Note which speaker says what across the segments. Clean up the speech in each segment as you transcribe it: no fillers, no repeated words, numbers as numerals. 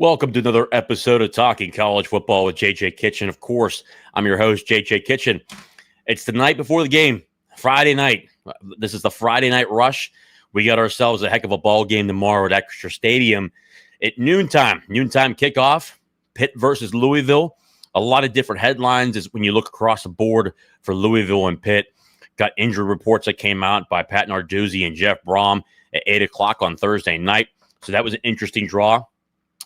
Speaker 1: Welcome to another episode of Talking College Football with JJ Kitchen. Of course, I'm your host, JJ Kitchen. It's the night before the game, Friday night. This is the Friday night rush. We got ourselves a heck of a ball game tomorrow at Acrisure Stadium at noontime kickoff, Pitt versus Louisville. A lot of different headlines is when you look across the board for Louisville and Pitt. Got injury reports that came out by Pat Narduzzi and Jeff Brom at 8 o'clock on Thursday night. So that was an interesting draw.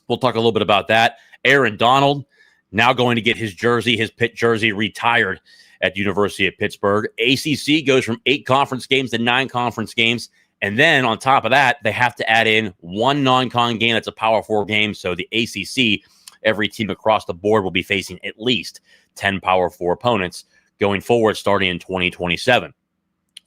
Speaker 1: We'll talk a little bit about that. Aaron Donald now going to get his Pitt jersey, retired at the University of Pittsburgh. ACC goes from 8 conference games to 9 conference games. And then on top of that, they have to add in one non-con game that's a Power 4 game. So the ACC, every team across the board will be facing at least 10 Power 4 opponents going forward starting in 2027.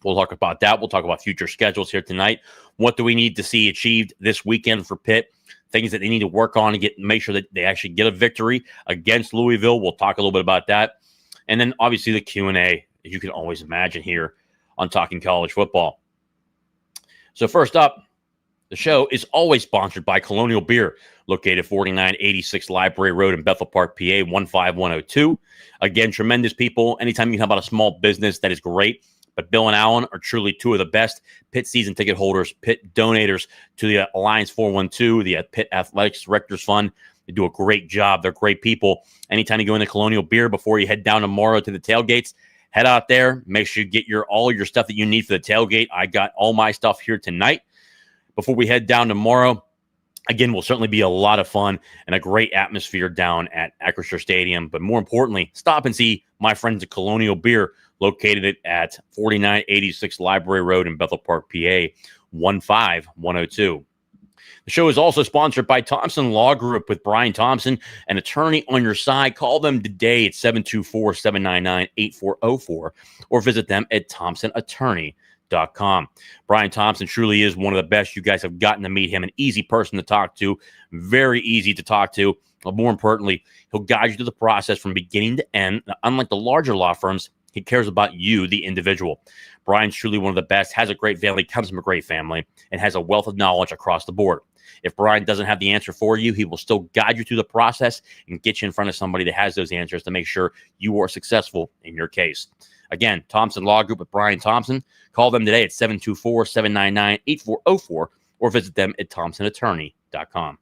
Speaker 1: We'll talk about that. We'll talk about future schedules here tonight. What do we need to see achieved this weekend for Pitt? Things that they need to work on and make sure that they actually get a victory against Louisville. We'll talk a little bit about that. And then obviously the Q&A, as you can always imagine here on Talking College Football. So first up, the show is always sponsored by Colonial Beer, located 4986 Library Road in Bethel Park, PA, 15102. Again, tremendous people. Anytime you can help out a small business, that is great. But Bill and Alan are truly two of the best Pitt season ticket holders, Pitt donators to the Alliance 412, the Pitt Athletics Directors Fund. They do a great job. They're great people. Anytime you go into Colonial Beer before you head down tomorrow to the tailgates, head out there. Make sure you get all your stuff that you need for the tailgate. I got all my stuff here tonight. Before we head down tomorrow, again, will certainly be a lot of fun and a great atmosphere down at Acrisure Stadium. But more importantly, stop and see my friends at Colonial Beer, located at 4986 Library Road in Bethel Park, PA, 15102. The show is also sponsored by Thompson Law Group with Brian Thompson, an attorney on your side. Call them today at 724-799-8404 or visit them at thompsonattorney.com. Brian Thompson truly is one of the best. You guys have gotten to meet him. An easy person to talk to, very easy to talk to. But more importantly, he'll guide you through the process from beginning to end. Now, unlike the larger law firms, he cares about you, the individual. Brian's truly one of the best, has a great family, comes from a great family, and has a wealth of knowledge across the board. If Brian doesn't have the answer for you, he will still guide you through the process and get you in front of somebody that has those answers to make sure you are successful in your case. Again, Thompson Law Group with Brian Thompson. Call them today at 724-799-8404 or visit them at thompsonattorney.com.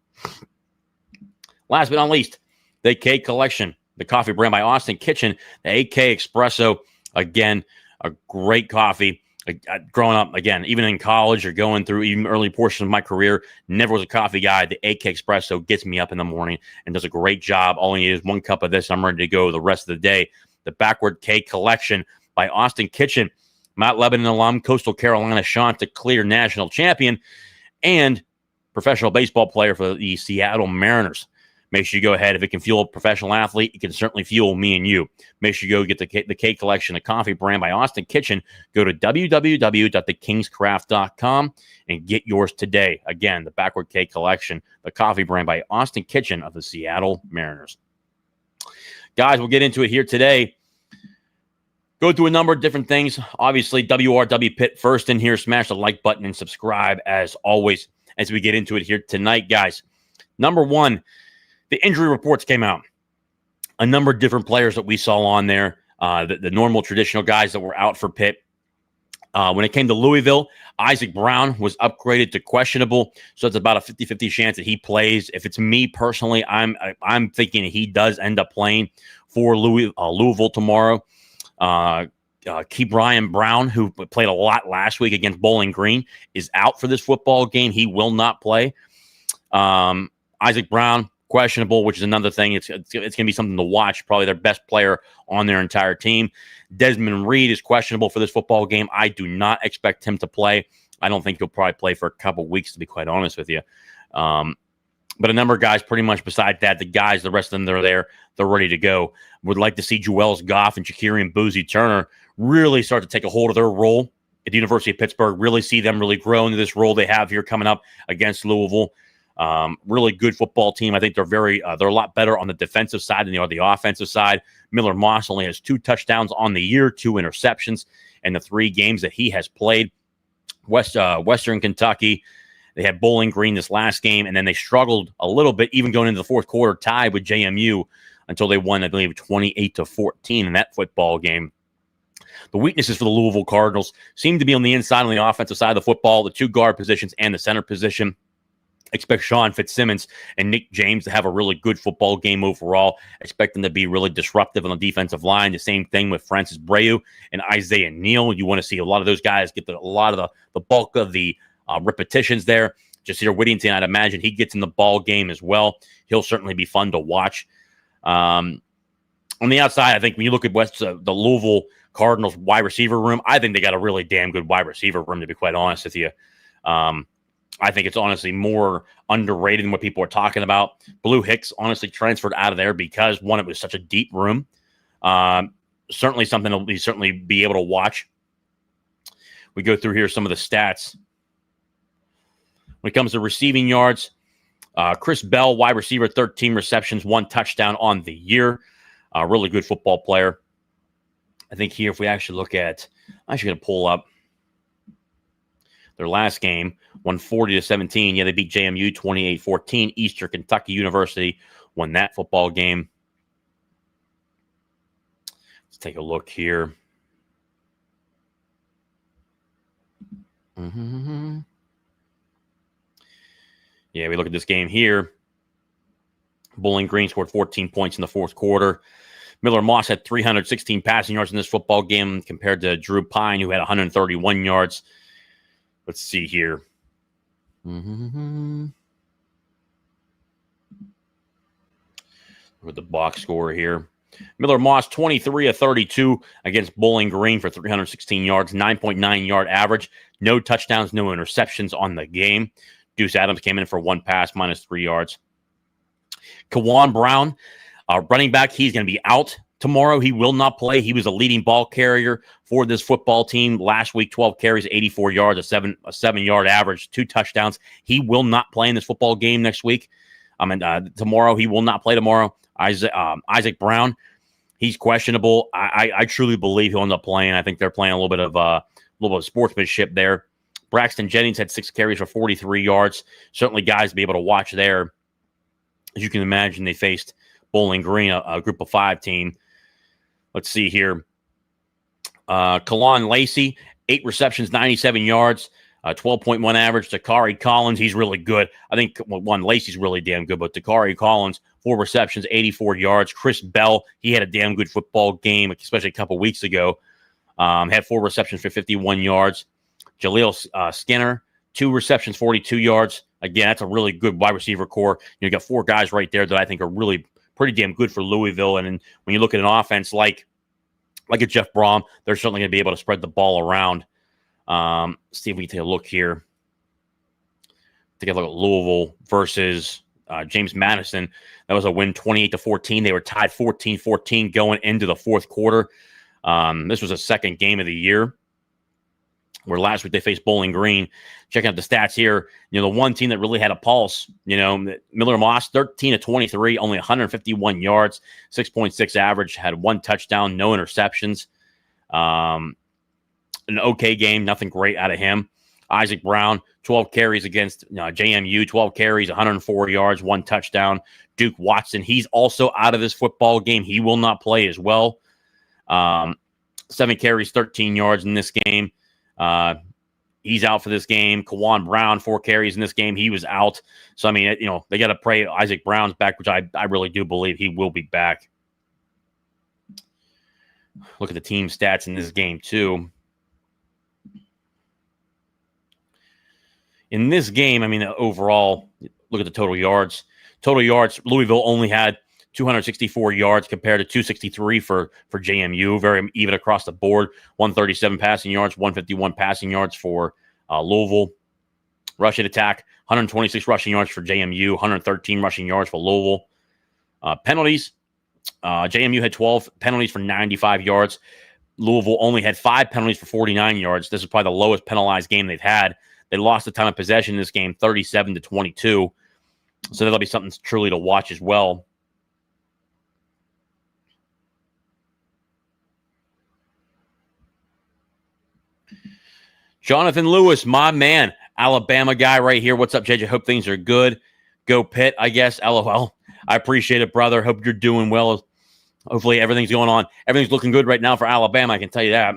Speaker 1: Last but not least, the AK Collection, the coffee brand by Austin Kitchen, the AK Espresso. Again, a great coffee. Growing up, again, even in college or going through even early portions of my career, never was a coffee guy. The AK Espresso gets me up in the morning and does a great job. All I need is one cup of this. I'm ready to go the rest of the day. The Backward K Collection by Austin Kitchen, Mount Lebanon alum, Coastal Carolina Chanticleer national champion, and professional baseball player for the Seattle Mariners. Make sure you go ahead. If it can fuel a professional athlete, it can certainly fuel me and you. Make sure you go get the K Collection, a coffee brand by Austin Kitchen. Go to www.thekingscraft.com and get yours today. Again, the Backward K Collection, the coffee brand by Austin Kitchen of the Seattle Mariners. Guys, we'll get into it here today. Go through a number of different things. Obviously, WRW Pitt first in here. Smash the like button and subscribe as always as we get into it here tonight, guys. Number one, the injury reports came out. A number of different players that we saw on there, the normal traditional guys that were out for Pitt. When it came to Louisville, Isaac Brown was upgraded to questionable, so it's about a 50-50 chance that he plays. If it's me personally, I'm thinking he does end up playing for Louisville tomorrow. Ke'Bryan Brown, who played a lot last week against Bowling Green, is out for this football game. He will not play. Isaac Brown, questionable, which is another thing. It's going to be something to watch. Probably their best player on their entire team. Desmond Reed is questionable for this football game. I do not expect him to play. I don't think he'll probably play for a couple of weeks, to be quite honest with you. But a number of guys, pretty much beside that, the rest of them, they're there. They're ready to go. Would like to see Juelz Goff and Shakarian Boozy Turner really start to take a hold of their role at the University of Pittsburgh. Really see them really grow into this role they have here coming up against Louisville. Really good football team. I think they're a lot better on the defensive side than they are the offensive side. Miller Moss only has 2 touchdowns on the year, 2 interceptions in the 3 games that he has played. Western Kentucky They had Bowling Green this last game, and then they struggled a little bit, even going into the fourth quarter, tied with JMU until they won, I believe, 28-14 in that football game. The weaknesses for the Louisville Cardinals seem to be on the inside, on the offensive side of the football, the two guard positions and the center position. Expect Sean Fitzsimmons and Nick James to have a really good football game overall. Expect them to be really disruptive on the defensive line. The same thing with Francis Breu and Isaiah Neal. You want to see a lot of those guys get a lot of the bulk of the repetitions there. Jasir Whittington, I'd imagine he gets in the ball game as well. He'll certainly be fun to watch. On the outside, I think when you look at the Louisville Cardinals wide receiver room, I think they got a really damn good wide receiver room, to be quite honest with you. I think it's honestly more underrated than what people are talking about. Blue Hicks honestly transferred out of there because, one, it was such a deep room. Certainly something to certainly be able to watch. We go through here some of the stats. When it comes to receiving yards, Chris Bell, wide receiver, 13 receptions, 1 touchdown on the year. Really good football player. I think here, if we actually look at, I'm actually going to pull up their last game, won 40-17. Yeah, they beat JMU 28-14. Eastern Kentucky University won that football game. Let's take a look here. Yeah, we look at this game here. Bowling Green scored 14 points in the fourth quarter. Miller Moss had 316 passing yards in this football game compared to Drew Pine, who had 131 yards. Let's see here. With the box score here. Miller Moss, 23 of 32 against Bowling Green for 316 yards, 9.9 yard average. No touchdowns, no interceptions on the game. Deuce Adams came in for 1 pass, -3 yards. Kawan Brown, running back, he's going to be out tomorrow. He will not play. He was a leading ball carrier for this football team last week. 12 carries, 84 yards, a 7-yard average, 2 touchdowns. He will not play in this football game next week. Tomorrow, he will not play tomorrow. Isaac Brown, he's questionable. I truly believe he'll end up playing. I think they're playing a little bit of sportsmanship there. Braxton Jennings had 6 carries for 43 yards. Certainly guys to be able to watch there. As you can imagine, they faced Bowling Green, a group of 5 team. Let's see here. Kalon Lacey, 8 receptions, 97 yards, 12.1 average. Takari Collins, he's really good. I think, Lacey's really damn good, but Takari Collins, 4 receptions, 84 yards. Chris Bell, he had a damn good football game, especially a couple weeks ago. Had 4 receptions for 51 yards. Jaleel Skinner, 2 receptions, 42 yards. Again, that's a really good wide receiver core. You got 4 guys right there that I think are really pretty damn good for Louisville. And when you look at an offense like a Jeff Brom, they're certainly going to be able to spread the ball around. See if we can take a look here. Take a look at Louisville versus James Madison. That was a win 28-14. They were tied 14-14 going into the fourth quarter. This was a second game of the year, where last week they faced Bowling Green. Checking out the stats here, the one team that really had a pulse, Miller Moss, 13-23, only 151 yards, 6.6 average, had 1 touchdown, no interceptions. An okay game, nothing great out of him. Isaac Brown, 12 carries against JMU, 12 carries, 104 yards, 1 touchdown. Duke Watson, he's also out of this football game. He will not play as well. 7 carries, 13 yards in this game. He's out for this game. Kawan Brown, 4 carries in this game. He was out. So, they got to pray Isaac Brown's back, which I really do believe he will be back. Look at the team stats in this game, too. In this game, overall, look at the total yards. Total yards, Louisville only had 264 yards compared to 263 for JMU. Very even across the board. 137 passing yards, 151 passing yards for Louisville. Rushing attack, 126 rushing yards for JMU, 113 rushing yards for Louisville. Penalties, JMU had 12 penalties for 95 yards. Louisville only had 5 penalties for 49 yards. This is probably the lowest penalized game they've had. They lost a ton of possession in this game, 37-22. So that'll be something truly to watch as well. Jonathan Lewis, my man, Alabama guy right here. What's up, JJ? Hope things are good. Go Pitt, I guess. LOL. I appreciate it, brother. Hope you're doing well. Hopefully everything's going on. Everything's looking good right now for Alabama. I can tell you that.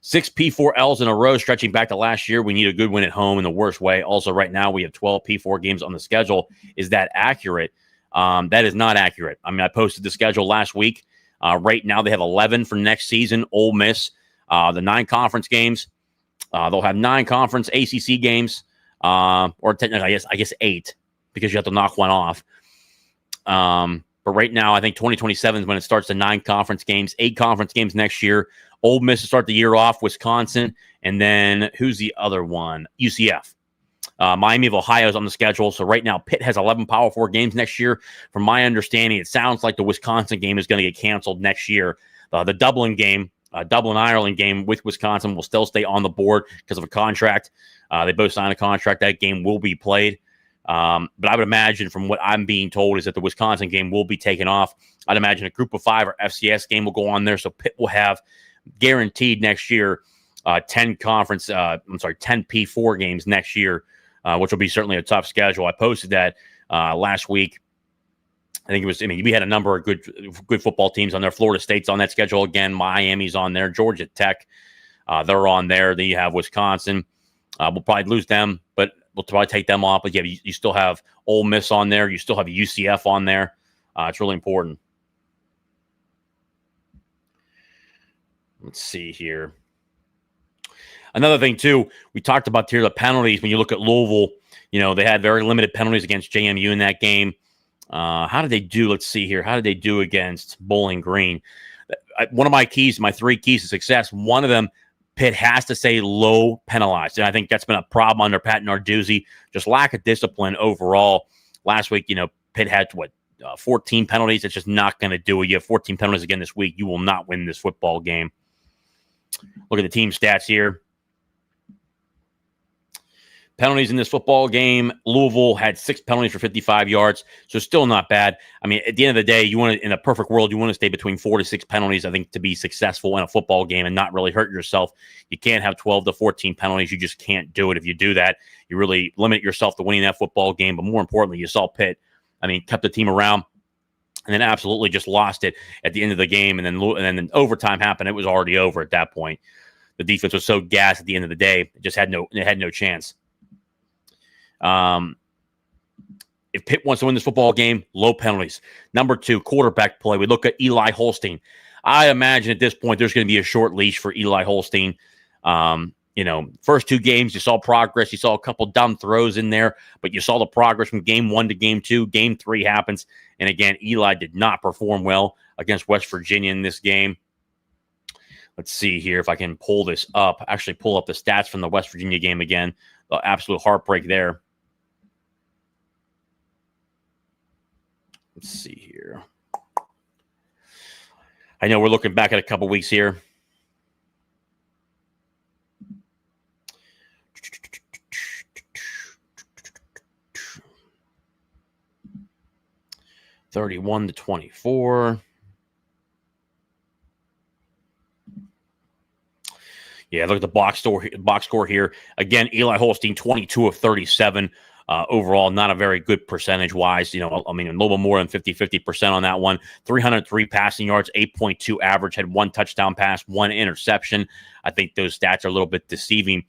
Speaker 1: 6 P4Ls in a row, stretching back to last year. We need a good win at home in the worst way. Also, right now, we have 12 P4 games on the schedule. Is that accurate? That is not accurate. I mean, I posted the schedule last week. Right now, they have 11 for next season. Ole Miss, the 9 conference games. They'll have 9 conference ACC games, or technically, I guess 8, because you have to knock one off. But right now, I think 2027 is when it starts the 9 conference games, 8 conference games next year. Ole Miss to start the year off, Wisconsin, and then who's the other one? UCF. Miami of Ohio is on the schedule. So right now, Pitt has 11 Power 4 games next year. From my understanding, it sounds like the Wisconsin game is going to get canceled next year. The Dublin game, Dublin-Ireland game with Wisconsin will still stay on the board because of a contract. They both signed a contract. That game will be played. But I would imagine, from what I'm being told, is that the Wisconsin game will be taken off. I'd imagine a Group of 5 or FCS game will go on there. So Pitt will have guaranteed next year 10 P4 games next year, which will be certainly a tough schedule. I posted that last week. I think it was, we had a number of good football teams on there. Florida State's on that schedule again. Miami's on there. Georgia Tech, they're on there. Then you have Wisconsin. We'll probably lose them, but we'll probably take them off. But yeah, you still have Ole Miss on there. You still have UCF on there. It's really important. Let's see here. Another thing, too, we talked about here, the penalties. When you look at Louisville, they had very limited penalties against JMU in that game. How did they do? Let's see here. How did they do against Bowling Green? One of my 3 keys to success, one of them, Pitt has to stay low penalized. And I think that's been a problem under Pat Narduzzi. Just lack of discipline overall. Last week, Pitt had, 14 penalties. It's just not going to do it. You have 14 penalties again this week. You will not win this football game. Look at the team stats here. Penalties in this football game. Louisville had 6 penalties for 55 yards, so still not bad. I mean, at the end of the day, in a perfect world, you want to stay between 4 to 6 penalties, I think, to be successful in a football game and not really hurt yourself. You can't have 12 to 14 penalties. You just can't do it. If you do that, you really limit yourself to winning that football game. But more importantly, you saw Pitt, kept the team around and then absolutely just lost it at the end of the game. And then overtime happened. It was already over at that point. The defense was so gassed at the end of the day, it just had no chance. If Pitt wants to win this football game, low penalties. Number 2, quarterback play. We look at Eli Holstein. I imagine at this point there's going to be a short leash for Eli Holstein. First 2 games, you saw progress. You saw a couple dumb throws in there, but you saw the progress from game 1 to game 2. Game 3 happens. And again, Eli did not perform well against West Virginia in this game. Let's see here if I can pull this up. Actually, pull up the stats from the West Virginia game again. The absolute heartbreak there. Let's see here. I know we're looking back at a couple weeks here. (31-24). Yeah, look at the box score here. Again, Eli Holstein, 22 of 37. Overall, not a very good percentage-wise. A little bit more than 50% on that one. 303 passing yards, 8.2 average, had 1 touchdown pass, 1 interception. I think those stats are a little bit deceiving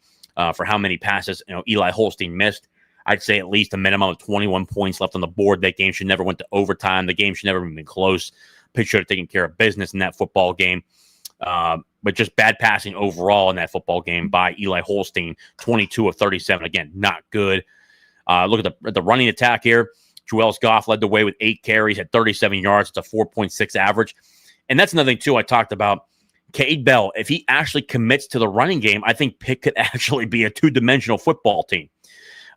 Speaker 1: for how many passes Eli Holstein missed. I'd say at least a minimum of 21 points left on the board. That game should never went to overtime. The game should never have been close. Pitt should have taken care of business in that football game. But just bad passing overall in that football game by Eli Holstein, 22 of 37. Again, not good. Look at the running attack here. Joel Goff led the way with 8 carries at 37 yards. It's a 4.6 average. And that's another thing, too, I talked about. Cade Bell, if he actually commits to the running game, I think Pitt could actually be a 2-dimensional football team.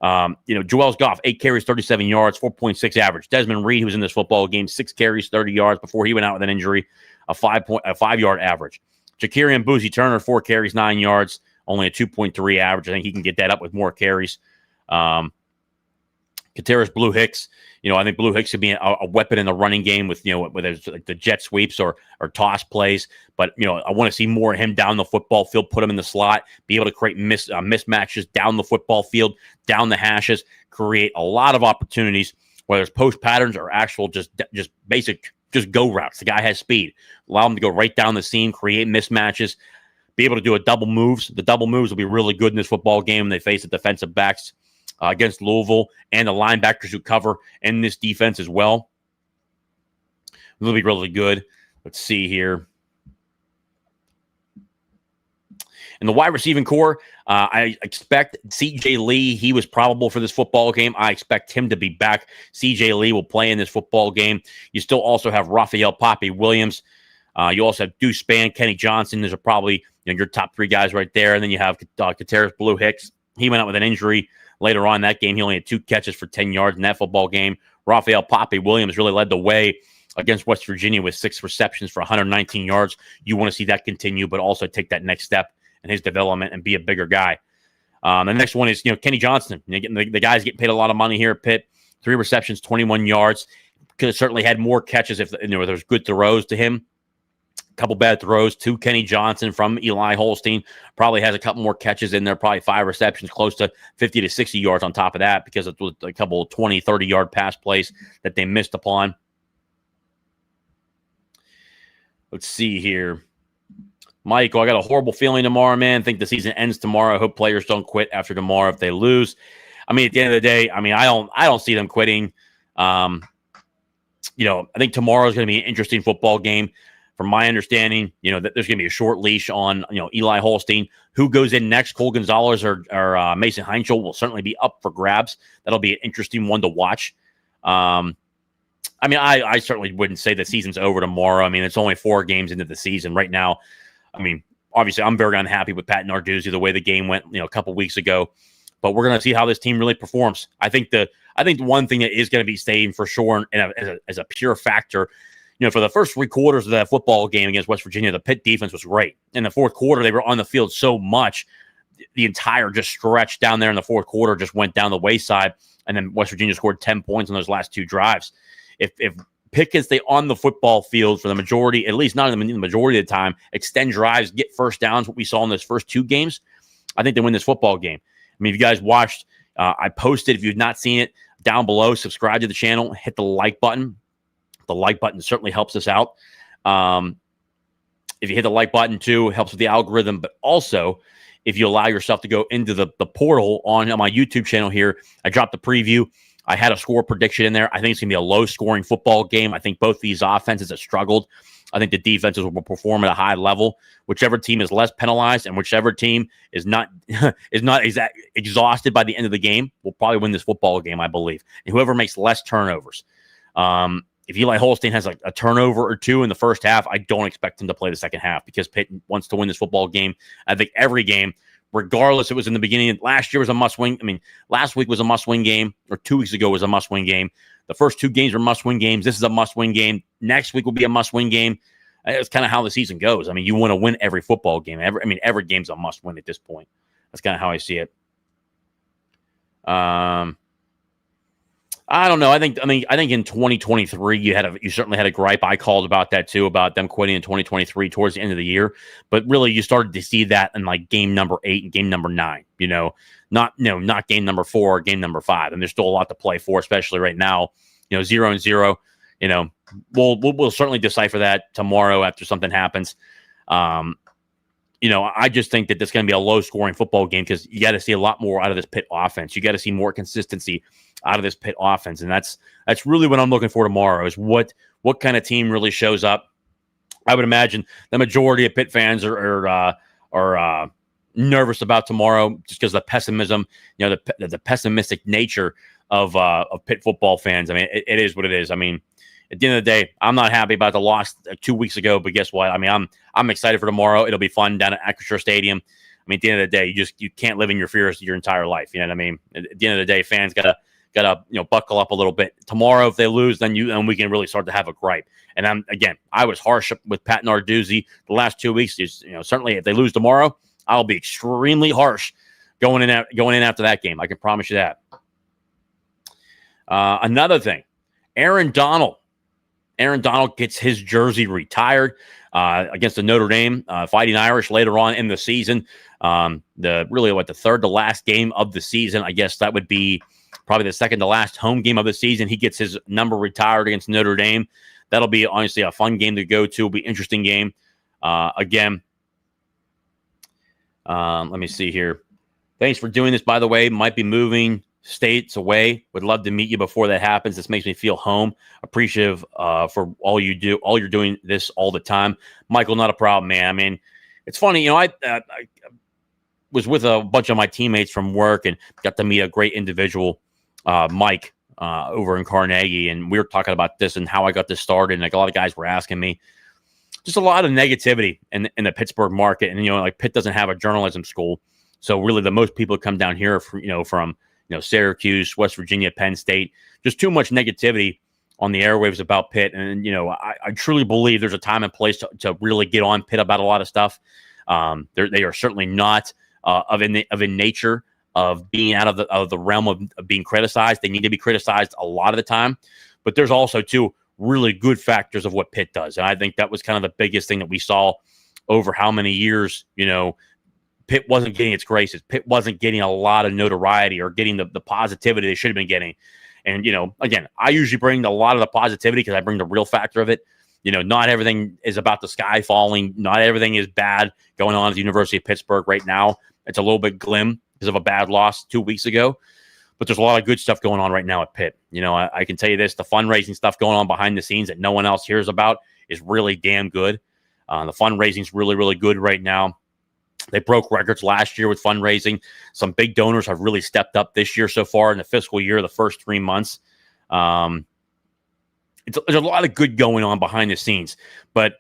Speaker 1: Joel Goff, 8 carries, 37 yards, 4.6 average. Desmond Reed, who was in this football game, 6 carries, 30 yards before he went out with an injury, a 5-yard average. Jakirian Boozy Turner, 4 carries, 9 yards, only a 2.3 average. I think he can get that up with more carries. Kateris Blue Hicks, I think Blue Hicks could be a weapon in the running game with, whether it's like the jet sweeps or toss plays. But, I want to see more of him down the football field, put him in the slot, be able to create mismatches down the football field, down the hashes, create a lot of opportunities, whether it's post patterns or actual just basic, just go routes. The guy has speed. Allow him to go right down the seam, create mismatches, be able to do a double moves. The double moves will be really good in this football game when they face the defensive backs against Louisville and the linebackers who cover in this defense as well. It'll be really good. Let's see here. In the wide receiving core, I expect C.J. Lee. He was probable for this football game. I expect him to be back. C.J. Lee will play in this football game. You still also have Raphael Poppy Williams. You also have Deuce Spann, Kenny Johnson. Those are probably your top three guys right there. And then you have Kateris Blue Hicks. He went out with an injury later on in that game. He only had 2 catches for 10 yards in that football game. Raphael Poppy Williams really led the way against West Virginia with 6 receptions for 119 yards. You want to see that continue, but also take that next step in his development and be a bigger guy. The next one is, Kenny Johnson. The guy's getting paid a lot of money here at Pitt. 3 receptions, 21 yards. Could have certainly had more catches if there was good throws to him. A couple bad throws to Kenny Johnson from Eli Holstein. Probably has a couple more catches in there, probably 5 receptions, close to 50 to 60 yards on top of that because it was a couple of 20, 30-yard pass plays that they missed upon. Let's see here. Michael, I got a horrible feeling tomorrow, man. I think the season ends tomorrow. I hope players don't quit after tomorrow if they lose. At the end of the day, I don't see them quitting. I think tomorrow is going to be an interesting football game. From my understanding, that there's going to be a short leash on, Eli Holstein. Who goes in next, Cole Gonzalez or Mason Heinschel, will certainly be up for grabs. That'll be an interesting one to watch. I certainly wouldn't say the season's over tomorrow. It's only 4 games into the season right now. Obviously, I'm very unhappy with Pat Narduzzi, the way the game went, a couple weeks ago. But we're going to see how this team really performs. I think the one thing that is going to be staying for sure and as a pure factor, for the first 3 quarters of that football game against West Virginia, the Pitt defense was great. In the fourth quarter, they were on the field so much, the entire just stretch down there in the fourth quarter just went down the wayside, and then West Virginia scored 10 points on those last 2 drives. If Pitt can stay on the football field for the majority, at least not in the majority of the time, extend drives, get first downs, what we saw in those first 2 games, I think they win this football game. If you guys watched, I posted, if you've not seen it, down below, subscribe to the channel, hit the like button. The like button certainly helps us out. If you hit the like button too, it helps with the algorithm, but also if you allow yourself to go into the portal on my YouTube channel here, I dropped a preview. I had a score prediction in there. I think it's going to be a low-scoring football game. I think both these offenses have struggled. I think the defenses will perform at a high level. Whichever team is less penalized and whichever team is not exhausted by the end of the game will probably win this football game, I believe. And whoever makes less turnovers. If Eli Holstein has a turnover or 2 in the first half, I don't expect him to play the second half because Pitt wants to win this football game. I think every game, regardless, it was in the beginning. Last year was a must-win. Last week was a must-win game, or 2 weeks ago was a must-win game. The first 2 games were must-win games. This is a must-win game. Next week will be a must-win game. It's kind of how the season goes. You want to win every football game. Every game's a must-win at this point. That's kind of how I see it. I don't know. I think in 2023 you certainly had a gripe. I called about that too, about them quitting in 2023 towards the end of the year. But really, you started to see that in game number 8 and game number 9. Not game number 4 or game number 5. And there's still a lot to play for, especially right now. 0-0. We'll certainly decipher that tomorrow after something happens. I just think that this is going to be a low-scoring football game because you got to see a lot more out of this Pitt offense. You got to see more consistency out of this Pitt offense, and that's really what I'm looking for tomorrow. Is what kind of team really shows up. I would imagine the majority of Pitt fans are nervous about tomorrow just because of the pessimism, the pessimistic nature of Pitt football fans. It is what it is. At the end of the day, I'm not happy about the loss 2 weeks ago, but guess what? I'm excited for tomorrow. It'll be fun down at Acrisure Stadium. At the end of the day, you can't live in your fears your entire life. You know what I mean? At the end of the day, fans gotta buckle up a little bit. Tomorrow, if they lose, then we can really start to have a gripe. And I was harsh with Pat Narduzzi the last 2 weeks. Certainly if they lose tomorrow, I'll be extremely harsh going in after that game. I can promise you that. Another thing, Aaron Donald. Aaron Donald gets his jersey retired against the Notre Dame Fighting Irish later on in the season. The third to last game of the season. I guess that would be probably the second to last home game of the season. He gets his number retired against Notre Dame. That'll be honestly a fun game to go to. It'll be an interesting game. Again, let me see here. Thanks for doing this, by the way. Might be moving states away. Would love to meet you before that happens. This makes me feel home. Appreciative for all you do. All you're doing this all the time. Michael, not a problem, man. I mean, it's funny. I was with a bunch of my teammates from work and got to meet a great individual, Mike, over in Carnegie. And we were talking about this and how I got this started. And like a lot of guys were asking me, just a lot of negativity in the Pittsburgh market. And, like Pitt doesn't have a journalism school. So really the most people come down here from Syracuse, West Virginia, Penn State, just too much negativity on the airwaves about Pitt. And, I truly believe there's a time and place to really get on Pitt about a lot of stuff. They are certainly not of in nature of being out of the realm of being criticized. They need to be criticized a lot of the time. But there's also, too, really good factors of what Pitt does. And I think that was kind of the biggest thing that we saw over how many years, Pitt wasn't getting its graces. Pitt wasn't getting a lot of notoriety or getting the positivity they should have been getting. And, again, I usually bring a lot of the positivity because I bring the real factor of it. Not everything is about the sky falling. Not everything is bad going on at the University of Pittsburgh right now. It's a little bit glim because of a bad loss 2 weeks ago. But there's a lot of good stuff going on right now at Pitt. I can tell you this, the fundraising stuff going on behind the scenes that no one else hears about is really damn good. The fundraising is really, really good right now. They broke records last year with fundraising. Some big donors have really stepped up this year so far in the fiscal year, the first 3 months. There's a lot of good going on behind the scenes. But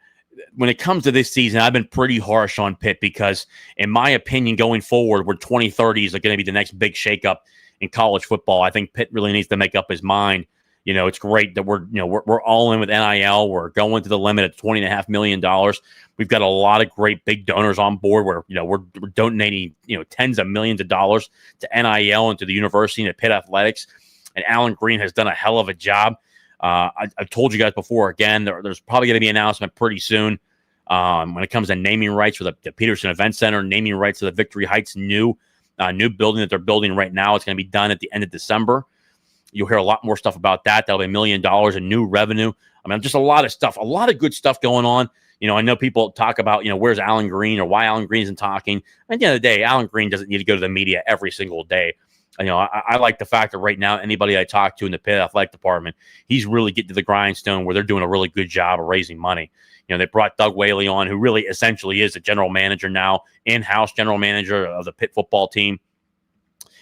Speaker 1: when it comes to this season, I've been pretty harsh on Pitt because, in my opinion, going forward, where 2030 is going to be the next big shakeup in college football, I think Pitt really needs to make up his mind. It's great that we're all in with NIL. We're going to the limit at $20.5 million. We've got a lot of great big donors on board where, we're donating, tens of millions of dollars to NIL and to the university and to Pitt Athletics. And Alan Greene has done a hell of a job. I've told you guys before, again, there's probably going to be an announcement pretty soon when it comes to naming rights for the Peterson Event Center, naming rights to the Victory Heights new building that they're building right now. It's going to be done at the end of December. You'll hear a lot more stuff about that. That'll be $1 million in new revenue. I mean, just a lot of stuff, a lot of good stuff going on. I know people talk about, where's Alan Greene or why Alan Greene isn't talking. At the end of the day, Alan Greene doesn't need to go to the media every single day. I like the fact that right now, anybody I talk to in the Pitt Athletic Department, he's really getting to the grindstone where they're doing a really good job of raising money. They brought Doug Whaley on, who really essentially is a general manager now, in-house general manager of the Pitt football team.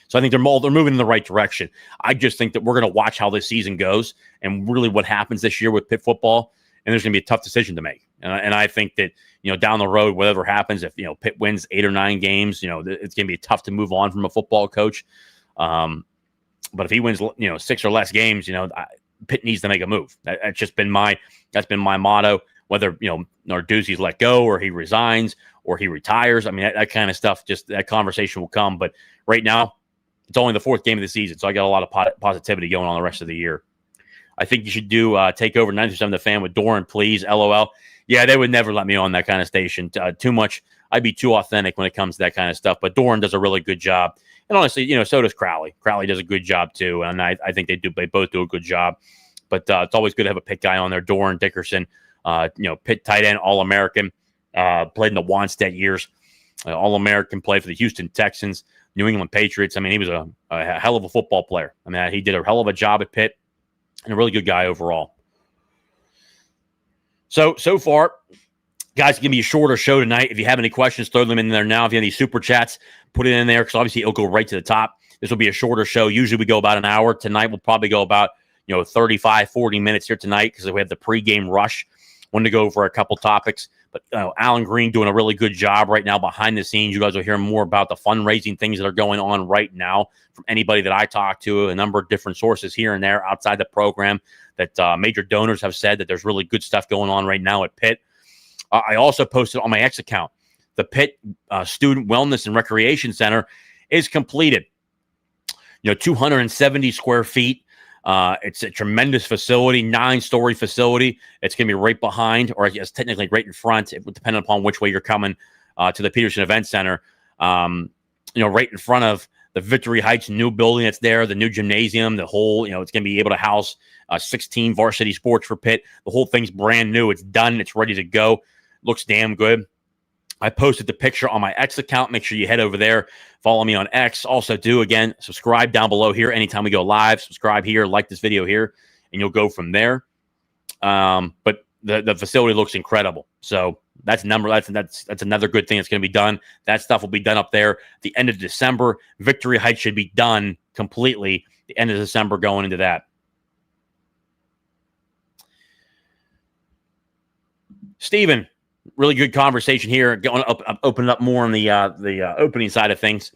Speaker 1: So I think they're moving in the right direction. I just think that we're going to watch how this season goes and really what happens this year with Pitt football. And there's going to be a tough decision to make. And I think that, down the road, whatever happens, if, Pitt wins 8 or 9 games, it's going to be tough to move on from a football coach. But if he wins, 6 or less games, Pitt needs to make a move. That's been my motto. Whether Narduzzi's let go or he resigns or he retires, I mean that kind of stuff. Just that conversation will come. But right now, it's only the 4th game of the season, so I got a lot of positivity going on the rest of the year. I think you should do take over 90% of the fan with Doran, please. LOL. Yeah, they would never let me on that kind of station. Too much. I'd be too authentic when it comes to that kind of stuff. But Doran does a really good job. And honestly, so does Crowley. Crowley does a good job too. And I think they both do a good job. But it's always good to have a Pitt guy on there. Doran Dickerson, Pitt tight end, All-American, played in the Wanstead years. All-American, played for the Houston Texans, New England Patriots. I mean, he was a hell of a football player. I mean, he did a hell of a job at Pitt and a really good guy overall. So far, guys, give me a shorter show tonight. If you have any questions, throw them in there now. If you have any super chats, put it in there because obviously it'll go right to the top. This will be a shorter show. Usually we go about an hour. Tonight we'll probably go about 35, 40 minutes here tonight because we have the pregame rush. Wanted to go over a couple topics. But Alan Greene doing a really good job right now behind the scenes. You guys will hear more about the fundraising things that are going on right now from anybody that I talk to, a number of different sources here and there outside the program that major donors have said that there's really good stuff going on right now at Pitt. I also posted on my X account, the Pitt Student Wellness and Recreation Center is completed. 270 square feet. It's a tremendous facility, 9-story facility. It's going to be right behind, or I guess technically right in front, depending upon which way you're coming to the Peterson Event Center. Right in front of the Victory Heights new building that's there, the new gymnasium, the whole, it's going to be able to house 16 varsity sports for Pitt. The whole thing's brand new. It's done. It's ready to go. Looks damn good. I posted the picture on my X account. Make sure you head over there. Follow me on X. Also again, subscribe down below here anytime we go live. Subscribe here, like this video here, and you'll go from there. But the facility looks incredible. So that's another good thing that's going to be done. That stuff will be done up there at the end of December. Victory Heights should be done completely the end of December going into that. Steven, really good conversation here. Going up, opening up more on the opening side of things.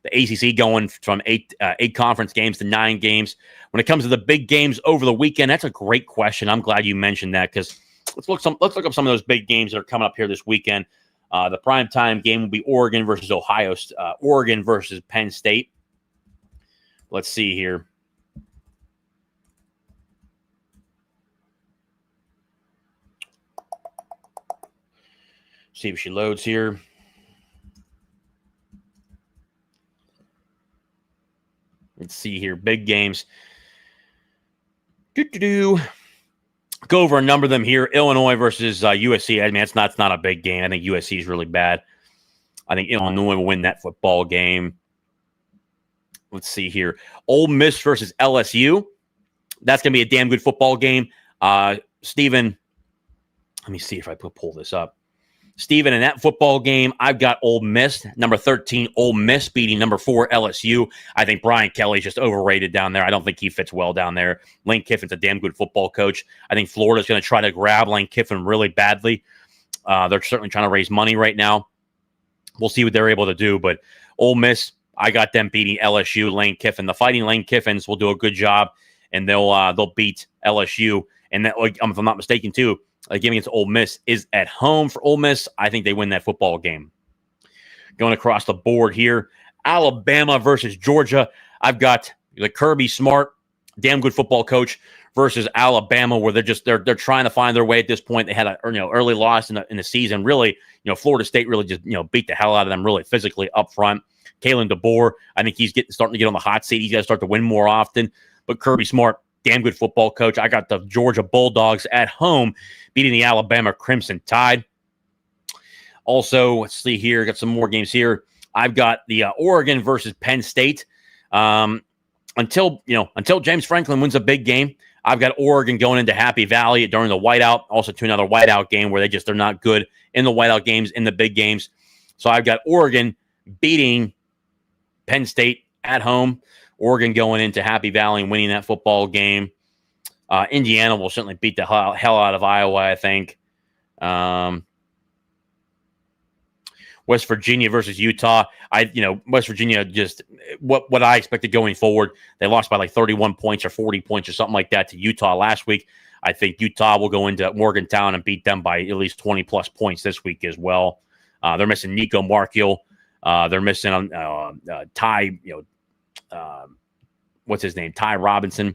Speaker 1: The ACC going from eight conference games to 9 games. When it comes to the big games over the weekend, that's a great question. I'm glad you mentioned that, because let's look up some of those big games that are coming up here this weekend. The primetime game will be Oregon versus Oregon versus Penn State. Let's see here. See if she loads here. Let's see here. Big games. Go over a number of them here. Illinois versus USC. I mean, that's not a big game. I think USC is really bad. I think Illinois will win that football game. Let's see here. Ole Miss versus LSU. That's going to be a damn good football game. Steven, let me see if I pull this up. Steven, in that football game, I've got Ole Miss, number 13, Ole Miss beating number 4, LSU. I think Brian Kelly's just overrated down there. I don't think he fits well down there. Lane Kiffin's a damn good football coach. I think Florida's going to try to grab Lane Kiffin really badly. They're certainly trying to raise money right now. We'll see what they're able to do. But Ole Miss, I got them beating LSU, Lane Kiffin. The Fighting Lane Kiffins will do a good job, and they'll beat LSU. And that, if I'm not mistaken, too, a game against Ole Miss is at home for Ole Miss. I think they win that football game. Going across the board here, Alabama versus Georgia. I've got the Kirby Smart, damn good football coach, versus Alabama, where they're trying to find their way at this point. They had a early loss in the season. Really, Florida State really just beat the hell out of them really physically up front. Kalen DeBoer, I think he's starting to get on the hot seat. He's got to start to win more often. But Kirby Smart, damn good football coach. I got the Georgia Bulldogs at home beating the Alabama Crimson Tide. Also, let's see here. Got some more games here. I've got the Oregon versus Penn State. Until James Franklin wins a big game, I've got Oregon going into Happy Valley during the whiteout. Also to another whiteout game where they're not good in the whiteout games, in the big games. So I've got Oregon beating Penn State at home. Oregon going into Happy Valley and winning that football game. Indiana will certainly beat the hell out of Iowa, I think. West Virginia versus Utah. West Virginia, just what I expected going forward. They lost by like 31 points or 40 points or something like that to Utah last week. I think Utah will go into Morgantown and beat them by at least 20-plus points this week as well. They're missing Nico Markiel. They're missing Ty, what's his name? Ty Robinson.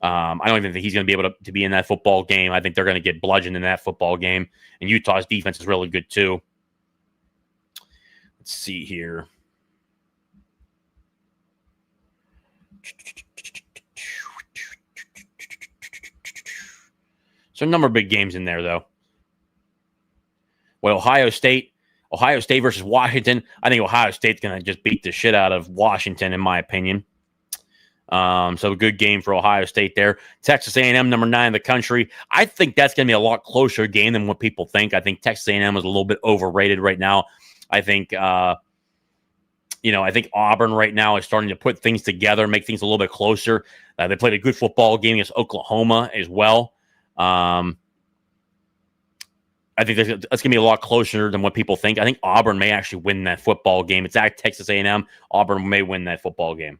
Speaker 1: I don't even think he's going to be able to be in that football game. I think they're going to get bludgeoned in that football game. And Utah's defense is really good too. Let's see here. So a number of big games in there, though. Well, Ohio State versus Washington. I think Ohio State's going to just beat the shit out of Washington, in my opinion. So a good game for Ohio State there. Texas A&M, number 9 in the country. I think that's going to be a lot closer game than what people think. I think Texas A&M is a little bit overrated right now. I think, I think Auburn right now is starting to put things together, make things a little bit closer. They played a good football game against Oklahoma as well. I think that's going to be a lot closer than what people think. I think Auburn may actually win that football game. It's at Texas A&M. Auburn may win that football game.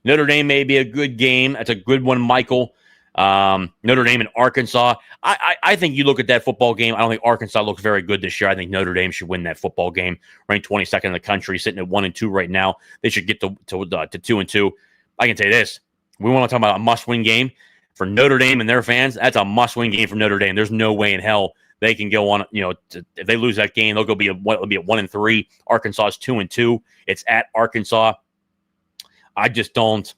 Speaker 1: Notre Dame may be a good game. That's a good one, Michael. Notre Dame and Arkansas. I think you look at that football game. I don't think Arkansas looks very good this year. I think Notre Dame should win that football game. Ranked 22nd in the country, sitting at 1-2 right now. They should get to 2-2. I can tell you this: We want to talk about a must-win game for Notre Dame and their fans. That's a must-win game for Notre Dame. There's no way in hell they can go on. If they lose that game, they'll be at 1-3. Arkansas is 2-2. It's at Arkansas. I just don't.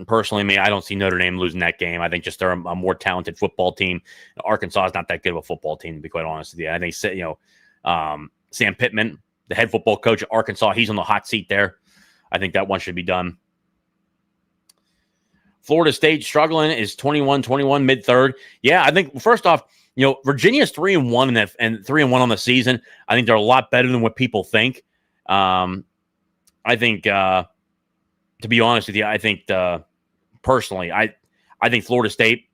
Speaker 1: Personally, I don't see Notre Dame losing that game. I think just they're a more talented football team. Arkansas is not that good of a football team, to be quite honest with you. I think Sam Pittman, the head football coach at Arkansas, he's on the hot seat there. I think that one should be done. Florida State struggling is 21-21 mid-third. Yeah, I think first off, Virginia's 3-1 and 3-1 on the season. I think they're a lot better than what people think. I think, to be honest with you, I think personally, I think Florida State,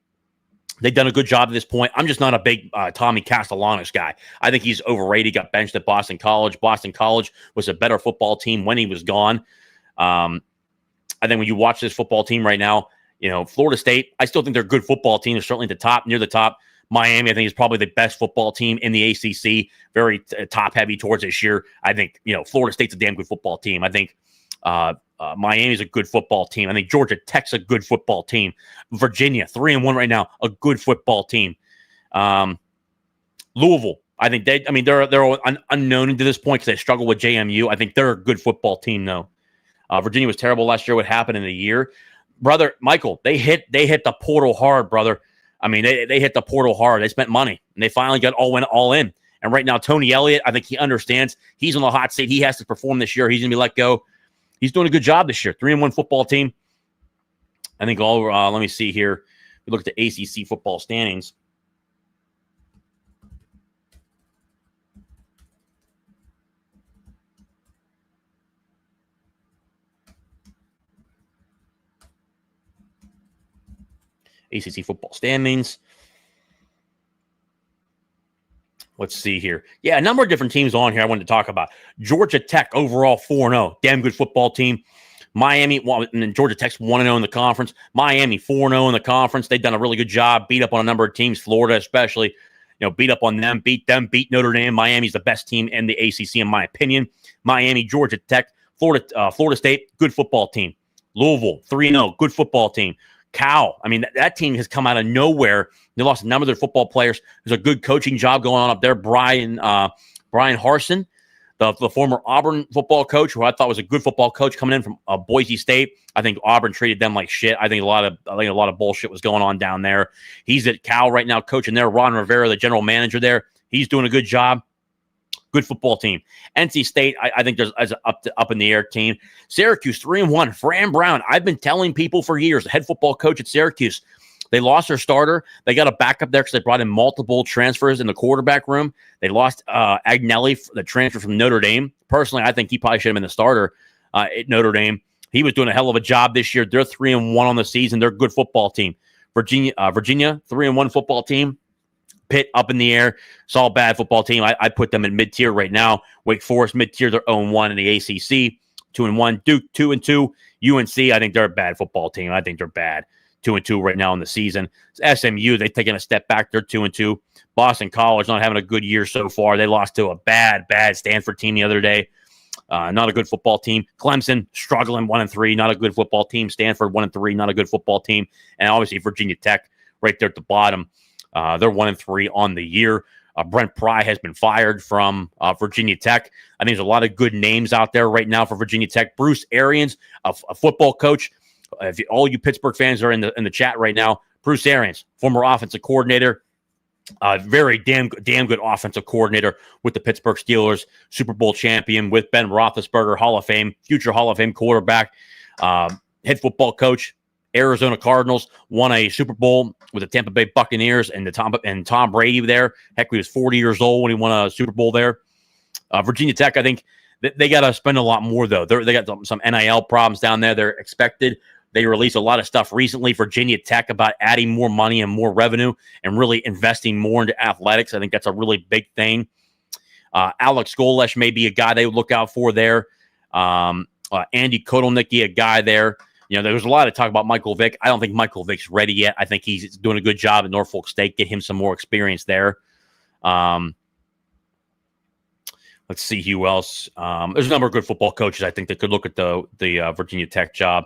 Speaker 1: they've done a good job at this point. I'm just not a big Tommy Castellanos guy. I think he's overrated. He got benched at Boston College. Boston College was a better football team when he was gone. I think when you watch this football team right now, Florida State, I still think they're a good football team. They're certainly at the top, near the top. Miami, I think, is probably the best football team in the ACC. Very top-heavy towards this year. I think, Florida State's a damn good football team. I think Miami's a good football team. I think Georgia Tech's a good football team. Virginia, 3-1 right now, a good football team. Louisville, I think they're unknown to this point because they struggle with JMU. I think they're a good football team, though. Virginia was terrible last year. What happened in the year? Brother, Michael, they hit the portal hard, brother. They hit the portal hard. They spent money, and they finally got all in. And right now, Tony Elliott, I think he understands. He's on the hot seat. He has to perform this year. He's going to be let go. He's doing a good job this year. 3-1 football team. I think let me see here. We look at the ACC football standings. ACC football standings. Let's see here. Yeah, a number of different teams on here I wanted to talk about. Georgia Tech overall 4-0. Damn good football team. Miami, and then Georgia Tech's 1-0 in the conference. Miami 4-0 in the conference. They've done a really good job. Beat up on a number of teams, Florida especially. Beat up on them, beat Notre Dame. Miami's the best team in the ACC, in my opinion. Miami, Georgia Tech, Florida State, good football team. Louisville, 3-0, good football team. Cal, that team has come out of nowhere. They lost a number of their football players. There's a good coaching job going on up there. Brian Harsin, the former Auburn football coach, who I thought was a good football coach coming in from Boise State. I think Auburn treated them like shit. I think a lot of bullshit was going on down there. He's at Cal right now, coaching there. Ron Rivera, the general manager there, he's doing a good job. Good football team. NC State, I think there's an up in the air team. Syracuse 3-1. Fran Brown. I've been telling people for years, the head football coach at Syracuse, they lost their starter. They got a backup there because they brought in multiple transfers in the quarterback room. They lost Agnelli, the transfer from Notre Dame. Personally, I think he probably should have been the starter at Notre Dame. He was doing a hell of a job this year. They're 3-1 on the season. They're a good football team. Virginia 3-1 football team. Pitt up in the air. It's all bad football team. I put them in mid-tier right now. Wake Forest mid-tier. They're 0-1 in the ACC. 2-1. Duke 2-2. UNC, I think they're a bad football team. I think they're bad. 2-2 right now in the season. SMU, they've taken a step back. They're 2-2. Boston College not having a good year so far. They lost to a bad Stanford team the other day. Not a good football team. Clemson struggling 1-3. Not a good football team. Stanford 1-3. Not a good football team. And obviously Virginia Tech right there at the bottom. They're 1-3 on the year. Brent Pry has been fired from Virginia Tech. I think there's a lot of good names out there right now for Virginia Tech. Bruce Arians, a football coach. All you Pittsburgh fans are in the chat right now. Bruce Arians, former offensive coordinator, very damn good offensive coordinator with the Pittsburgh Steelers, Super Bowl champion with Ben Roethlisberger, Hall of Fame, future Hall of Fame quarterback, head football coach. Arizona Cardinals won a Super Bowl with the Tampa Bay Buccaneers and Tom Brady there. Heck, he was 40 years old when he won a Super Bowl there. Virginia Tech, I think they got to spend a lot more, though. They got some NIL problems down there. They're expected. They released a lot of stuff recently, Virginia Tech, about adding more money and more revenue and really investing more into athletics. I think that's a really big thing. Alex Golesh may be a guy they would look out for there. Andy Kotelnicki, a guy there. There was a lot of talk about Michael Vick. I don't think Michael Vick's ready yet. I think he's doing a good job at Norfolk State. Get him some more experience there. Let's see who else. There's a number of good football coaches, I think, that could look at the Virginia Tech job.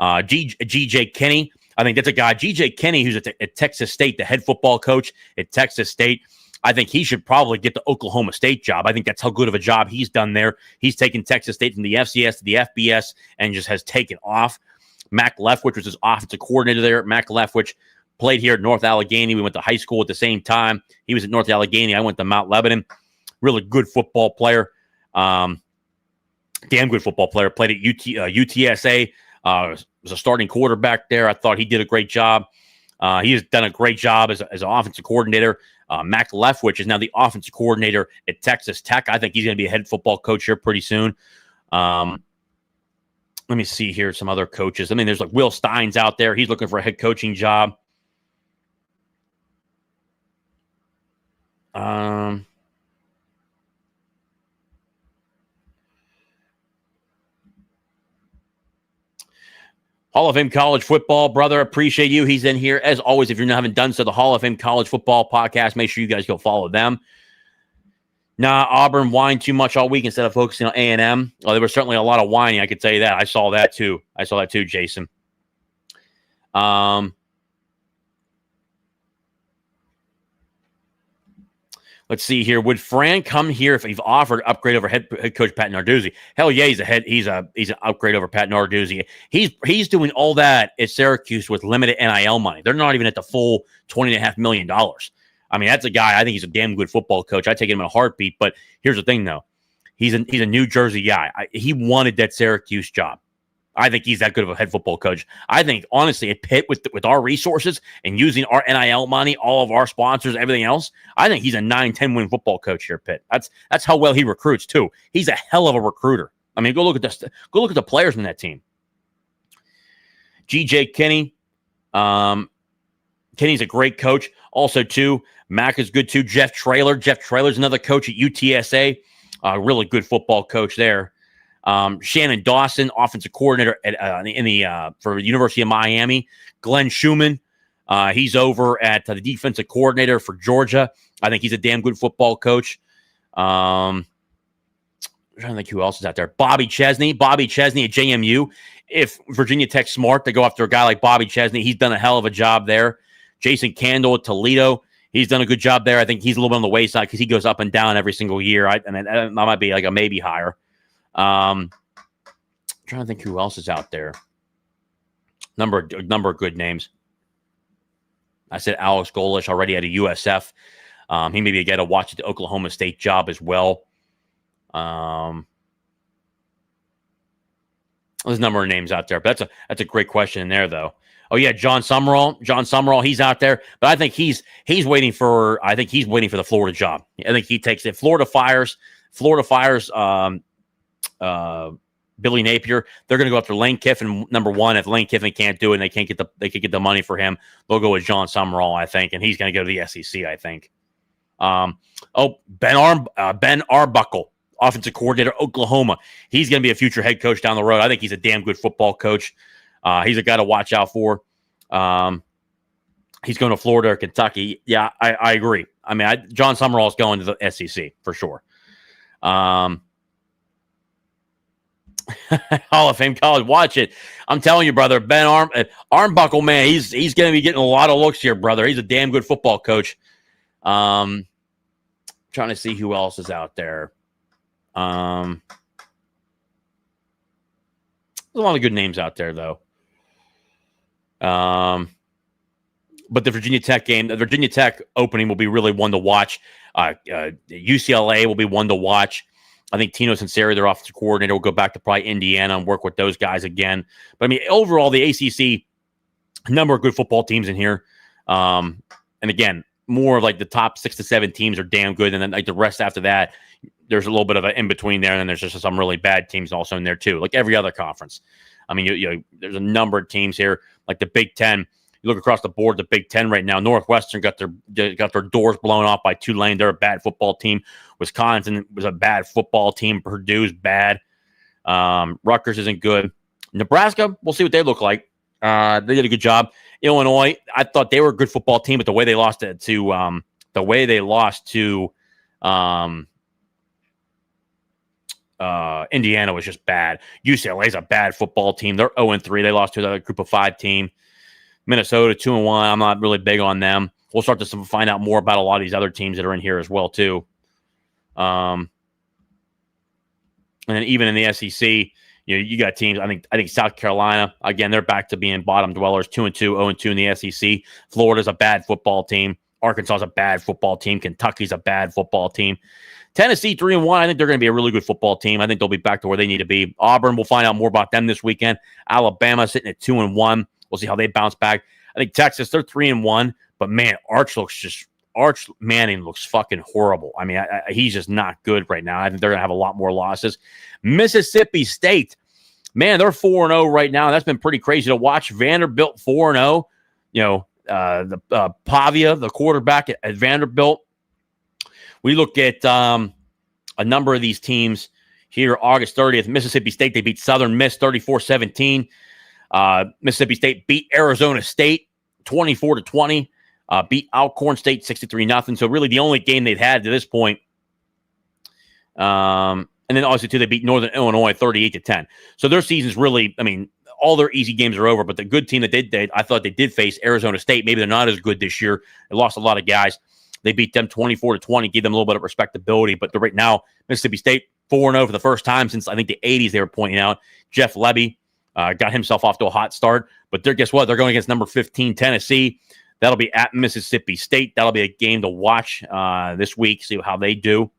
Speaker 1: G.J. Kinney, I think that's a guy. G.J. Kinney, who's at Texas State, the head football coach at Texas State. I think he should probably get the Oklahoma State job. I think that's how good of a job he's done there. He's taken Texas State from the FCS to the FBS and just has taken off. Mac Leftwich was his offensive coordinator there. Mac Leftwich played here at North Allegheny. We went to high school at the same time. He was at North Allegheny. I went to Mount Lebanon. Really good football player. Damn good football player. Played at UTSA. Was a starting quarterback there. I thought he did a great job. He has done a great job as an offensive coordinator. Mac Leftwich is now the offensive coordinator at Texas Tech. I think he's going to be a head football coach here pretty soon. Let me see here some other coaches. I mean, there's like Will Steins out there. He's looking for a head coaching job. Hall of Fame College Football, brother. Appreciate you. He's in here. As always, if you haven't done so, the Hall of Fame College Football podcast, make sure you guys go follow them. Nah, Auburn whined too much all week instead of focusing on A&M. Well, there was certainly a lot of whining. I could tell you that. I saw that too, Jason. Let's see here. Would Fran come here if he's offered upgrade over head coach Pat Narduzzi? Hell yeah, he's an upgrade over Pat Narduzzi. He's doing all that at Syracuse with limited NIL money. They're not even at the full $20.5 million. I mean, that's a guy. I think he's a damn good football coach. I take him in a heartbeat. But here's the thing, though. He's a New Jersey guy. He wanted that Syracuse job. I think he's that good of a head football coach. I think, honestly, at Pitt, with our resources and using our NIL money, all of our sponsors, everything else, I think he's a 9-10 win football coach here at Pitt. That's how well he recruits, too. He's a hell of a recruiter. I mean, go look at the players in that team. G.J. Kinney. Kinney's a great coach. Also, too, Mac is good, too. Jeff Traylor's another coach at UTSA. Really good football coach there. Shannon Dawson, offensive coordinator for University of Miami. Glenn Schumann, he's over at the defensive coordinator for Georgia. I think he's a damn good football coach. I'm trying to think who else is out there. Bobby Chesney at JMU. If Virginia Tech's smart, they go after a guy like Bobby Chesney. He's done a hell of a job there. Jason Candle at Toledo. He's done a good job there. I think he's a little bit on the wayside because he goes up and down every single year. And that might be like a maybe hire. I'm trying to think who else is out there. Number of good names. I said Alex Golish already at a USF. He may be a guy to watch at the Oklahoma State job as well. There's a number of names out there, but that's a great question in there, though. Oh yeah, John Summerall, he's out there, but I think he's waiting for the Florida job. I think he takes it. Florida fires Billy Napier. They're going to go after Lane Kiffin. Number one, if Lane Kiffin can't do it and they can't get the money for him, they'll go with John Summerall, I think, and he's going to go to the SEC, I think. Ben Arbuckle, offensive coordinator, Oklahoma. He's going to be a future head coach down the road. I think he's a damn good football coach. He's a guy to watch out for. He's going to Florida or Kentucky. Yeah, I agree. I mean, John Summerall is going to the SEC for sure. Hall of Fame College, watch it. I'm telling you, brother, Ben Arbuckle, man, he's going to be getting a lot of looks here, brother. He's a damn good football coach. Trying to see who else is out there. There's a lot of good names out there, though. But the Virginia Tech game, the Virginia Tech opening will be really one to watch. UCLA will be one to watch. I think Tino Sinceri, their offensive coordinator, will go back to probably Indiana and work with those guys again. But, I mean, overall, the ACC, a number of good football teams in here. And, again, more of like the top 6 to 7 teams are damn good. And then like the rest after that, there's a little bit of an in-between there. And then there's just some really bad teams also in there, too, like every other conference. I mean, there's a number of teams here, like the Big Ten. You look across the board, the Big Ten right now. Northwestern got their doors blown off by Tulane. They're a bad football team. Wisconsin was a bad football team. Purdue's bad. Rutgers isn't good. Nebraska, we'll see what they look like. They did a good job. Illinois, I thought they were a good football team, but the way they lost Indiana was just bad. UCLA is a bad football team. They're 0-3. They lost to the Group of 5 team. Minnesota 2-1. I'm not really big on them. We'll start to find out more about a lot of these other teams that are in here as well too. And then even in the SEC, you got teams. I think South Carolina, again, they're back to being bottom dwellers, 2-2, 0-2 in the SEC. Florida's a bad football team. Arkansas's a bad football team. Kentucky's a bad football team. Tennessee 3-1. I think they're going to be a really good football team. I think they'll be back to where they need to be. Auburn, we'll find out more about them this weekend. Alabama sitting at 2-1. We'll see how they bounce back. I think Texas, they're 3-1. But man, Arch Manning looks fucking horrible. I mean, he's just not good right now. I think they're going to have a lot more losses. Mississippi State, man, they're 4-0 right now. That's been pretty crazy to watch. Vanderbilt 4-0. Pavia, the quarterback at Vanderbilt. We look at a number of these teams here. August 30th, Mississippi State, they beat Southern Miss 34-17. Mississippi State beat Arizona State 24-20. Beat Alcorn State 63-0. So really the only game they've had to this point. And then obviously too, they beat Northern Illinois 38-10. So their season's really, I mean, all their easy games are over. But the good team that I thought they did face, Arizona State, maybe they're not as good this year. They lost a lot of guys. They beat them 24-20, gave them a little bit of respectability. But right now, Mississippi State 4-0 for the first time since I think the 80s. They were pointing out Jeff Lebby got himself off to a hot start. But guess what? They're going against number 15 Tennessee. That'll be at Mississippi State. That'll be a game to watch this week, see how they do.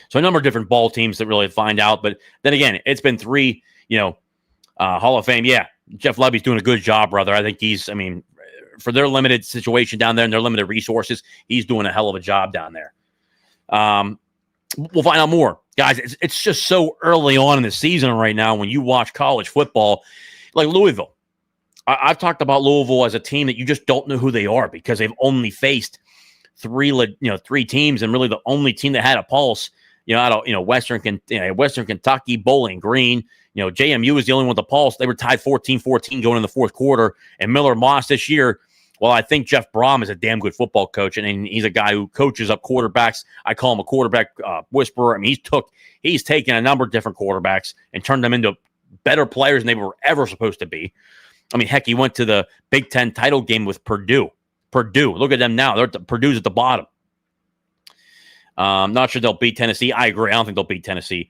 Speaker 1: So a number of different ball teams that really find out. But then again, it's been 3, Hall of Fame. Yeah, Jeff Lebby's doing a good job, brother. I think for their limited situation down there and their limited resources, he's doing a hell of a job down there. We'll find out more. Guys, it's just so early on in the season right now when you watch college football, like Louisville. I've talked about Louisville as a team that you just don't know who they are because they've only faced 3 teams, and really the only team that had a pulse, out of Western Kentucky, Bowling Green. JMU is the only one with a pulse. They were tied 14-14 going in the fourth quarter. And Miller Moss this year, well, I think Jeff Brom is a damn good football coach, and he's a guy who coaches up quarterbacks. I call him a quarterback whisperer. I mean, he's taken a number of different quarterbacks and turned them into better players than they were ever supposed to be. I mean, heck, he went to the Big Ten title game with Purdue. Look at them now. Purdue's at the bottom. Not sure they'll beat Tennessee. I agree. I don't think they'll beat Tennessee.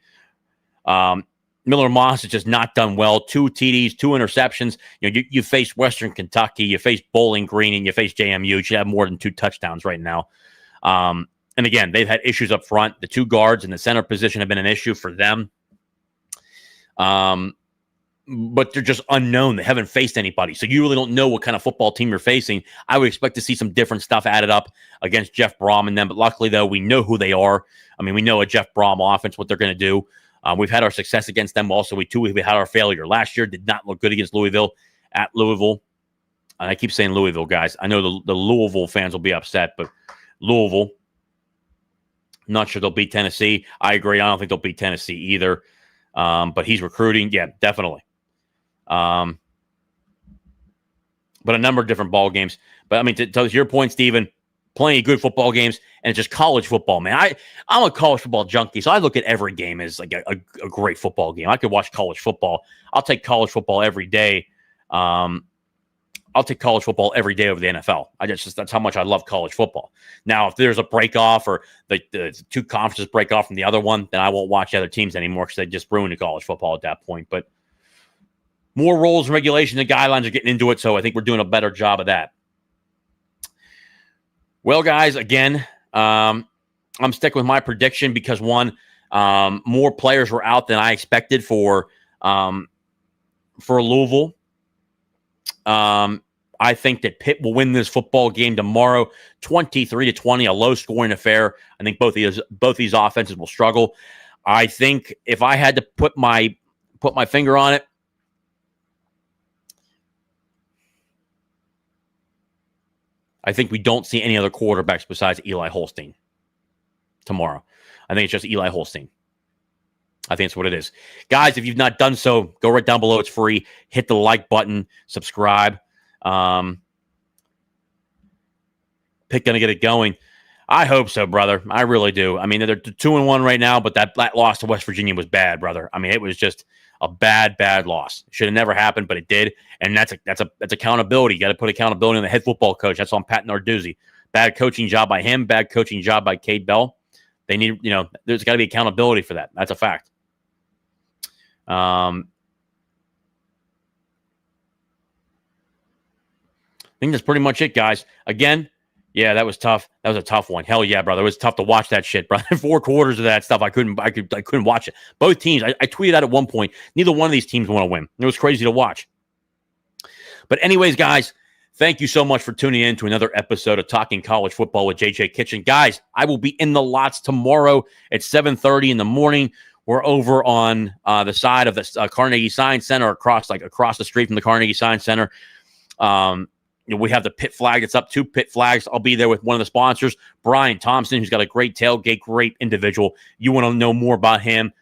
Speaker 1: Miller Moss has just not done well. 2 TDs, 2 interceptions. You face Western Kentucky, you face Bowling Green, and you face JMU. You should have more than 2 touchdowns right now. And again, they've had issues up front. The 2 guards in the center position have been an issue for them. But they're just unknown. They haven't faced anybody. So you really don't know what kind of football team you're facing. I would expect to see some different stuff added up against Jeff Brom and them. But luckily, though, we know who they are. I mean, we know a Jeff Brom offense, what they're going to do. We've had our success against them also. We had our failure. Last year did not look good against Louisville at Louisville. And I keep saying Louisville, guys. I know the Louisville fans will be upset, but Louisville, I'm not sure they'll beat Tennessee. I agree. I don't think they'll beat Tennessee either. But he's recruiting. Yeah, definitely. But a number of different ball games. But I mean, to your point, Steven, plenty of good football games, and it's just college football, man. I'm a college football junkie, so I look at every game as like a great football game. I could watch college football. I'll take college football every day. I'll take college football every day over the NFL. That's how much I love college football. Now, if there's a break off or the 2 conferences break off from the other one, then I won't watch the other teams anymore because they just ruined the college football at that point. But more rules and regulations and guidelines are getting into it, so I think we're doing a better job of that. Well, guys, again, I'm sticking with my prediction because, one, more players were out than I expected for Louisville. I think that Pitt will win this football game tomorrow, 23-20, a low-scoring affair. I think both these offenses will struggle. I think if I had to put my finger on it, I think we don't see any other quarterbacks besides Eli Holstein tomorrow. I think it's just Eli Holstein. I think that's what it is. Guys, if you've not done so, go right down below. It's free. Hit the like button. Subscribe. Pitt going to get it going. I hope so, brother. I really do. I mean, they're 2-1 right now, but that loss to West Virginia was bad, brother. I mean, it was just a bad loss. Should have never happened, but it did. And that's accountability. You got to put accountability on the head football coach. That's on Pat Narduzzi. Bad coaching job by him. Bad coaching job by Cade Bell. They need, there's got to be accountability for that. That's a fact. I think that's pretty much it, guys. Again, yeah, that was tough. That was a tough one. Hell yeah, brother. It was tough to watch that shit, brother. 4 quarters of that stuff, I couldn't watch it. Both teams, I tweeted out at one point, neither one of these teams want to win. It was crazy to watch. But anyways, guys, thank you so much for tuning in to another episode of Talking College Football with JJ Kitchen. Guys, I will be in the lots tomorrow at 7:30 in the morning. We're over on the side of the Carnegie Science Center, across the street from the Carnegie Science Center. We have the Pitt flag that's up, 2 Pitt flags. I'll be there with one of the sponsors, Brian Thompson, who's got a great tailgate, great individual. You want to know more about him.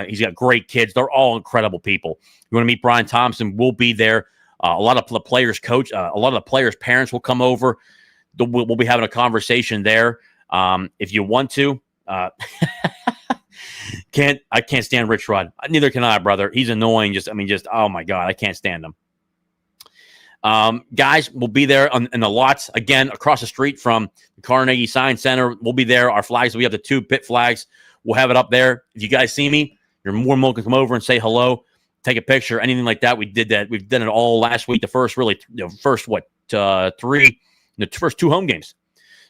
Speaker 1: He's got great kids. They're all incredible people. You want to meet Brian Thompson, we'll be there. A lot of the players' coach, a lot of the players' parents will come over. We'll be having a conversation there. If you want to, I can't stand Rich Rudd. Neither can I, brother. He's annoying. Oh my God, I can't stand him. Guys, we'll be there in the lots again across the street from the Carnegie Science Center. We'll be there. Our flags, we have the 2 Pitt flags. We'll have it up there. If you guys see me, you're more than welcome to come over and say hello, take a picture, anything like that. We did that. We've done it all last week. The first 2 home games.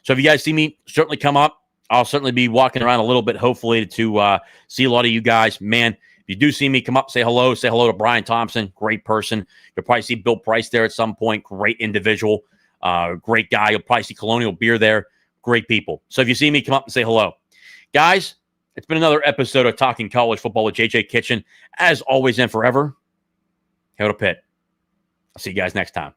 Speaker 1: So if you guys see me, certainly come up. I'll certainly be walking around a little bit, hopefully, to see a lot of you guys. Man, if you do see me, come up, say hello. Say hello to Brian Thompson, great person. You'll probably see Bill Price there at some point, great individual, great guy. You'll probably see Colonial Beer there, great people. So if you see me, come up and say hello. Guys, it's been another episode of Talking College Football with JJ Kitchen. As always and forever, hail to Pitt. I'll see you guys next time.